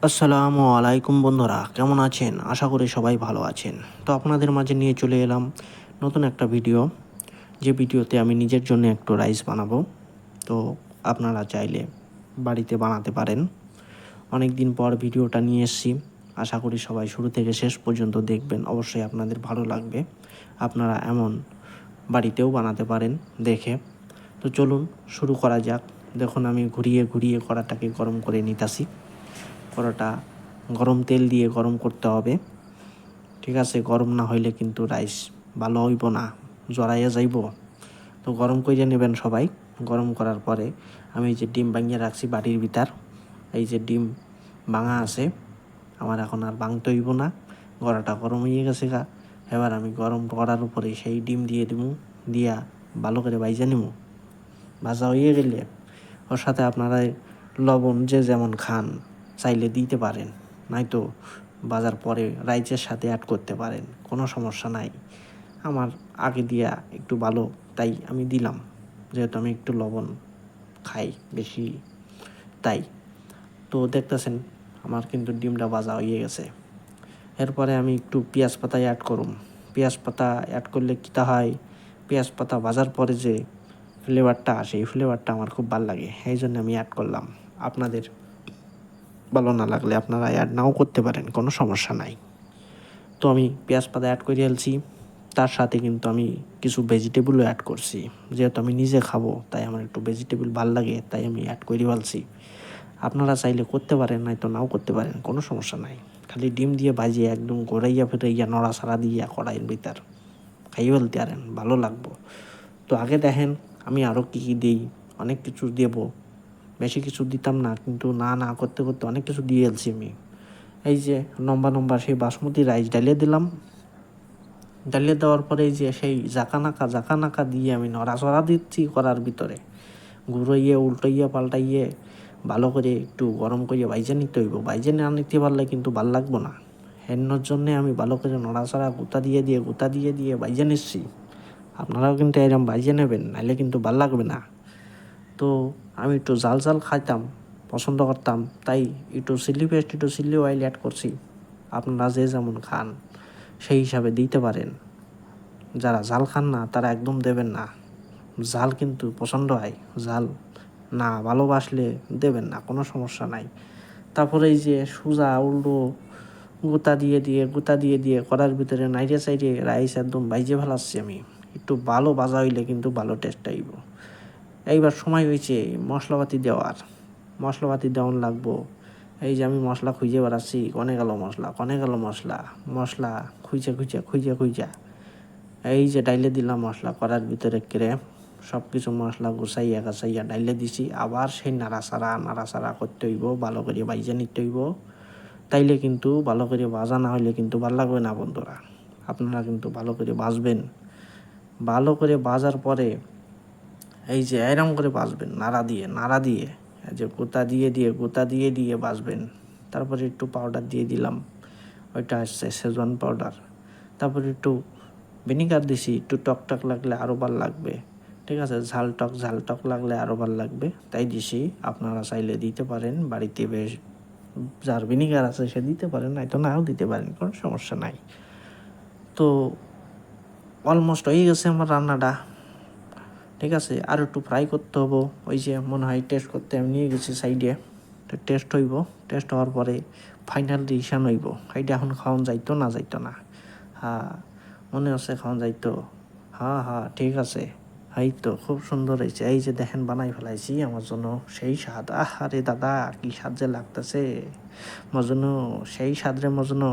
আসসালামু আলাইকুম বন্ধুরা, কেমন আছেন? আশা করি সবাই ভালো আছেন। তো আপনাদের মাঝে নিয়ে চলে এলাম নতুন একটা ভিডিও, যে ভিডিওতে আমি নিজের জন্য একটু রাইস বানাবো। তো আপনারা চাইলে বাড়িতে বানাতে পারেন। অনেক দিন পর ভিডিওটা নিয়ে এসেছি। আশা করি সবাই শুরু থেকে শেষ পর্যন্ত দেখবেন, অবশ্যই আপনাদের ভালো লাগবে। আপনারা এমন বাড়িতেও বানাতে পারেন দেখে। তো চলুন শুরু করা যাক। দেখুন আমি ঘুরিয়ে ঘুরিয়ে কড়াটাকে গরম করে নিতেছি। কড়াটা গরম তেল দিয়ে গরম করতে হবে, ঠিক আছে? গরম না হইলে কিন্তু রাইস ভালো হইব না, জড়াইয়া যাইব। তো গরম করে নেবেন সবাই। গরম করার পরে আমি যে ডিম ভাঙিয়ে রাখছি বাটির ভিতর, এই যে ডিম ভাঙা আছে, আমার এখন আর ভাঙতে হইব না। গড়াটা গরম হয়ে গেছে গা। এবার আমি গরম করার উপরে সেই ডিম দিয়ে দিব, দিয়া ভালো করে ভাইজা নিব। ভাজা হয়ে গেলে ওর সাথে আপনারা লবণ যে যেমন খান চাইলে দিতে পারেন, নয়তো ভাজার পরে রাইসের সাথে অ্যাড করতে পারেন, কোনো সমস্যা নাই। আমার আগে দিয়া একটু ভালো, তাই আমি দিলাম, যেহেতু আমি একটু লবণ খাই বেশি, তাই। তো দেখতেছেন আমার কিন্তু ডিমটা ভাজা হয়ে গেছে। এরপরে আমি একটু পেঁয়াজ পাতা অ্যাড করুম। পেঁয়াজ পাতা অ্যাড করলে কীটা হয়, পেঁয়াজ পাতা ভাজার পরে যে ফ্লেভারটা আসে, এই ফ্লেভারটা আমার খুব ভালো লাগে, এই জন্য আমি অ্যাড করলাম। আপনাদের ভালো না লাগলে আপনারা অ্যাড নাও করতে পারেন, কোনো সমস্যা নাই। তো আমি পেঁয়াজ পাতা অ্যাড করে ফেলছি, তার সাথে কিন্তু আমি কিছু ভেজিটেবলও অ্যাড করছি। যেহেতু আমি নিজে খাবো, তাই আমার একটু ভেজিটেবল ভালো লাগে, তাই আমি অ্যাড করে ফেলছি। আপনারা চাইলে করতে পারেন, নয়তো নাও করতে পারেন, কোনো সমস্যা নাই। খালি ডিম দিয়ে ভাজিয়ে একদম ঘোরাইয়া ফেরাইয়া নড়াছাড়া দিয়া কড়াইয়ের ভিতর খাইয়ে ফেলতে পারেন, ভালো লাগবো। তো আগে দেখেন আমি আরও কী কী দিই, অনেক কিছু দেবো, বেশি কিছু দিতাম না, কিন্তু না করতে করতে অনেক কিছু দিয়ে ফেলছি আমি। এই যে লম্বা লম্বা সেই বাসমতি রাইস ডালিয়ে দিলাম। ডালিয়ে দেওয়ার পরে এই যে সেই জাকানাকা দিয়ে আমি নড়াচড়া দিচ্ছি করার ভিতরে, ঘুরাইয়ে উল্টাইয়া পাল্টাইয়ে ভালো করে একটু গরম করে বাইজে নিতে হইব। বাইজে না নিতে পারলে কিন্তু ভাল লাগবো না। এর জন্যে আমি ভালো করে নড়াচড়া গুঁতা দিয়ে বাইজে নিচ্ছি। আপনারাও কিন্তু এরকম বাইজে নেবেন, নাহলে কিন্তু ভাল লাগবে না। তো আমি একটু জাল খাইতাম পছন্দ করতাম, তাই একটু চিলি পেস্ট, একটু চিলি অয়েল অ্যাড করছি। আপনারা যে যেমন খান সেই হিসাবে দিতে পারেন। যারা ঝাল খান না তারা একদম দেবেন না। ঝাল কিন্তু পছন্দ হয়, ঝাল না ভালোবাসলে দেবেন না, কোনো সমস্যা নাই। তারপরে এই যে সুজা উল্টো গুঁতা দিয়ে করার ভিতরে নাইড়ে সাইডে রাইস একদম বাইজে ফেলাচ্ছি আমি। একটু ভালো ভাজা হইলে কিন্তু ভালো টেস্ট আইব। এইবার সময় হয়েছে মশলাপাতি দেওয়ান লাগবো। এই যে আমি মশলা খুঁজে বেড়াচ্ছি, কনে গেল মশলা খুঁজা এই যে ডাইলে দিলাম মশলা করার ভিতরে কেড়ে, সব কিছু মশলা গুছাইয়া গাছাইয়া ডাইলে দিছি। আবার সেই নাড়াচাড়া করতে হইব, ভালো করে বাইজা নিতে হইব। তাইলে কিন্তু ভালো করে ভাজা না হইলে কিন্তু ভালো লাগবে না বন্ধুরা। আপনারা কিন্তু ভালো করে ভাজবেন। ভালো করে ভাজার পরে এই যে এরম করে ভাজবেন, নাড়া দিয়ে এই যে গোতা দিয়ে ভাজবেন। তারপরে একটু পাউডার দিয়ে দিলাম, ওইটা আসছে সেজওয়ান পাউডার। তারপরে একটু ভিনিগার দিছি, একটু টক লাগলে আরও ভালো লাগবে, ঠিক আছে? ঝাল টক লাগলে আরও ভালো লাগবে, তাই দিছি। আপনারা চাইলে দিতে পারেন, বাড়িতে বেশ যার ভিনিগার আছে সে দিতে পারেন, নয়তো নাও দিতে পারেন, কোনো সমস্যা নাই। তো অলমোস্ট হয়ে গেছে আমার রান্নাটা, ঠিক আছে? আর একটু ফ্রাই করতে হবো। ওই যে মনে হয় টেস্ট করতে আমি নিয়ে গেছি সাইডে, টেস্ট হইব। টেস্ট হওয়ার পরে ফাইনাল ডিসিশন হইব, এইটা এখন খাওয়ান যাইতো না। হ্যাঁ, মনে হচ্ছে খাওয়ান যাইতো। হ্যাঁ ঠিক আছে, এই তো খুব সুন্দর হয়েছে। এই যে দেখেন বানাই ফেলাইছি আমার জন্য, সেই স্বাদ। আরে দাদা কি স্বাদ যে লাগতেছে, মজনু, সেই স্বাদ রে মজনু।